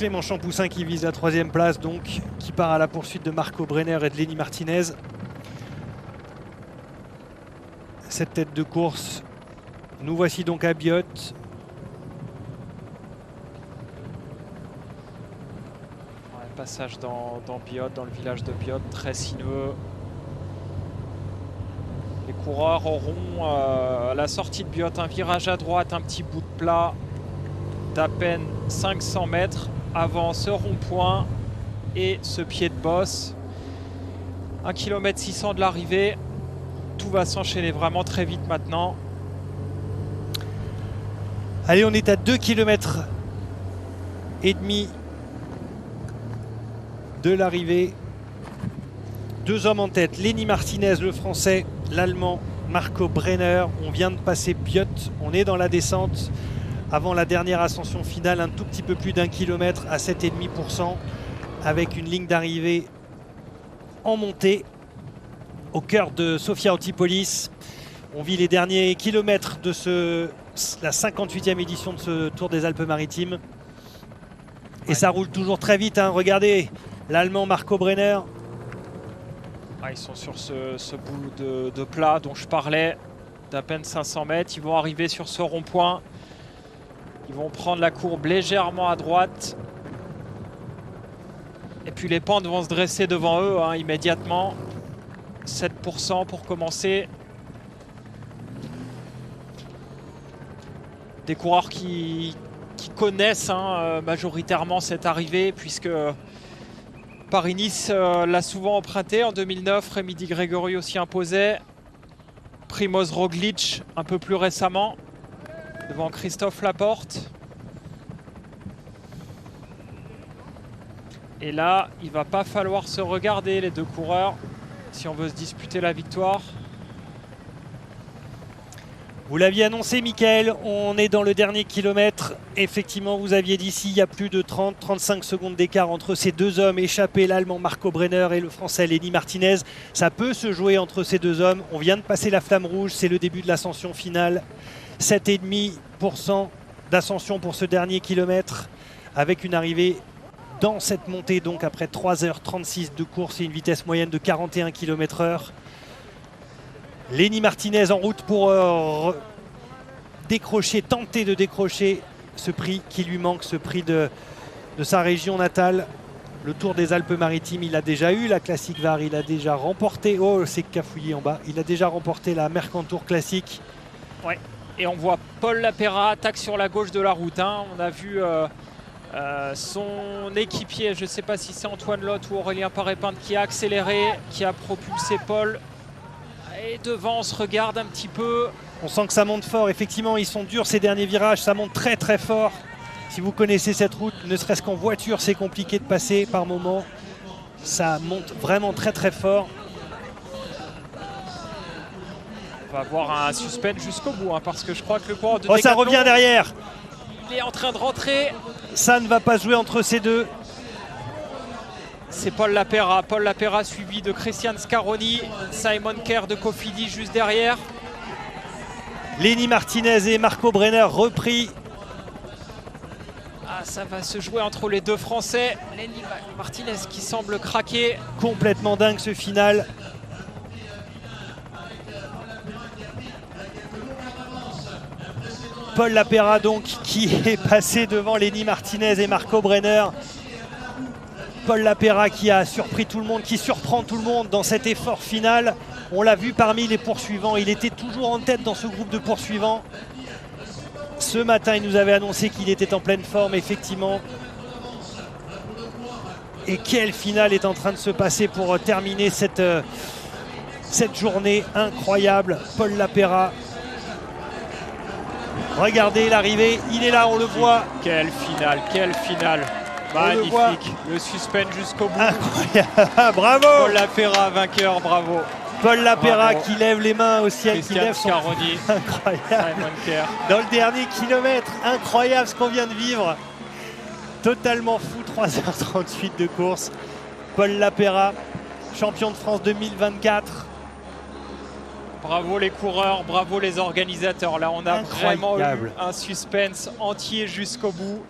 Clément Champoussin qui vise la 3e place, donc qui part à la poursuite de Marco Brenner et de Lenny Martinez. Cette tête de course, nous voici donc à Biot. Passage dans Biot, dans le village de Biot, très sinueux. Les coureurs auront à la sortie de Biot un virage à droite, un petit bout de plat d'à peine 500 mètres avant ce rond-point et ce pied de bosse. 1 km 600 de l'arrivée. Tout va s'enchaîner vraiment très vite maintenant. Allez, on est à 2 km et demi de l'arrivée. 2 hommes en tête, Lenny Martinez le français, l'allemand Marco Brenner. On vient de passer Biot, on est dans la descente avant la dernière ascension finale, un tout petit peu plus d'1 kilomètre à 7,5% avec une ligne d'arrivée en montée au cœur de Sofia Antipolis. On vit les derniers kilomètres de la 58e édition de ce Tour des Alpes-Maritimes. Et ça roule toujours très vite, hein. Regardez, l'allemand Marco Brenner. Ils sont sur ce bout de plat dont je parlais, d'à peine 500 mètres. Ils vont arriver sur ce rond-point. Ils vont prendre la courbe légèrement à droite. Et puis les pentes vont se dresser devant eux immédiatement. 7% pour commencer. Des coureurs qui connaissent majoritairement cette arrivée, puisque Paris-Nice l'a souvent emprunté en 2009. Rémi Di Gregorio s'y imposait. Primoz Roglic un peu plus récemment, devant Christophe Laporte. Et là, il va pas falloir se regarder, les deux coureurs, si on veut se disputer la victoire. Vous l'aviez annoncé, Mickaël, on est dans le dernier kilomètre. Effectivement, vous aviez dit s'il y a plus de 30-35 secondes d'écart entre ces deux hommes échappés, l'allemand Marco Brenner et le français Lenny Martinez. Ça peut se jouer entre ces deux hommes. On vient de passer la flamme rouge, c'est le début de l'ascension finale. 7,5% d'ascension pour ce dernier kilomètre, avec une arrivée dans cette montée, donc après 3h36 de course et une vitesse moyenne de 41 km/h. Lenny Martinez en route pour tenter de décrocher ce prix qui lui manque, ce prix de sa région natale. Le Tour des Alpes-Maritimes, il a déjà eu la Classic VAR, il a déjà remporté, oh c'est cafouillé en bas, il a déjà remporté la Mercantour Classique. Ouais. Et on voit Paul Lapera attaque sur la gauche de la route. On a vu son équipier, je ne sais pas si c'est Antoine Lotte ou Aurélien Paré-Pinte, qui a accéléré, qui a propulsé Paul. Et devant, on se regarde un petit peu. On sent que ça monte fort. Effectivement, ils sont durs ces derniers virages. Ça monte très très fort. Si vous connaissez cette route, ne serait-ce qu'en voiture, c'est compliqué de passer par moment. Ça monte vraiment très très fort. On va avoir un suspense jusqu'au bout, parce que je crois que le coureur de Décathlon, ça revient derrière. Il est en train de rentrer. Ça ne va pas jouer entre ces deux. C'est Paul Lapera. Paul Lapera suivi de Christian Scaroni. Simon Kerr de Cofidis juste derrière. Lenny Martinez et Marco Brenner repris. Ça va se jouer entre les deux Français. Lenny Martinez qui semble craquer. Complètement dingue ce final. Paul Lapera donc qui est passé devant Lenny Martinez et Marco Brenner. Paul Lapera qui a surpris tout le monde, qui surprend tout le monde dans cet effort final. On l'a vu parmi les poursuivants, il était toujours en tête dans ce groupe de poursuivants. Ce matin, il nous avait annoncé qu'il était en pleine forme, effectivement. Et quel final est en train de se passer pour terminer cette journée incroyable. Paul Lapera. Regardez l'arrivée, il est là, on le voit. Quelle finale, quelle finale. Magnifique, le suspense jusqu'au bout. Incroyable, bravo. Paul Lapera vainqueur, bravo. Paul Lapera qui lève les mains au ciel, qui lève son... Scaroni. Incroyable. Dans le dernier kilomètre, incroyable ce qu'on vient de vivre. Totalement fou, 3h38 de course. Paul Lapera, champion de France 2024. Bravo les coureurs, bravo les organisateurs. Là, on a vraiment eu un suspense entier jusqu'au bout.